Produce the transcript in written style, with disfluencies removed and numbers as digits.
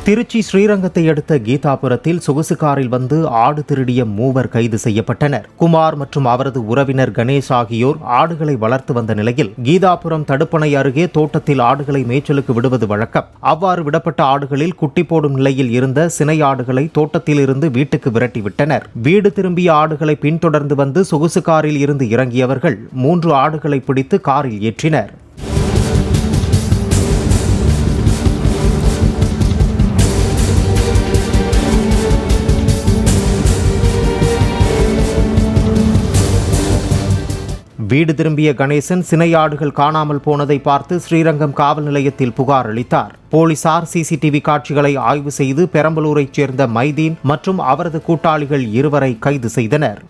திருச்சி ஸ்ரீரங்கத்தை அடுத்த கீதாபுரத்தில் சொகுசு காரில் வந்து ஆடு திருடிய 3 கைது செய்யப்பட்டனர். குமார் மற்றும் அவரது உறவினர் கணேஷ் ஆகியோர் ஆடுகளை வளர்த்து வந்த நிலையில் கீதாபுரம் தடுப்பணை அருகே தோட்டத்தில் ஆடுகளை மேய்ச்சலுக்கு விடுவது வழக்கம். அவ்வாறு விடப்பட்ட ஆடுகளில் குட்டி போடும் நிலையில் இருந்த சினை ஆடுகளை தோட்டத்தில் இருந்து வீட்டுக்கு விரட்டிவிட்டனர். வீடு திரும்பிய ஆடுகளை பின்தொடர்ந்து வந்து சொகுசு காரில் இருந்து இறங்கியவர்கள் 3 ஆடுகளை பிடித்து காரில் ஏற்றினர். வீடு திரும்பிய கணேசன் சினை ஆடுகள் காணாமல் போனதை பார்த்து ஸ்ரீரங்கம் காவல் நிலையத்தில் புகார் அளித்தார். போலீசார் சிசிடிவி காட்சிகளை ஆய்வு செய்து பெரம்பலூரைச் சேர்ந்த மைதீன் மற்றும் அவரது கூட்டாளிகள் 2 கைது செய்தனர்.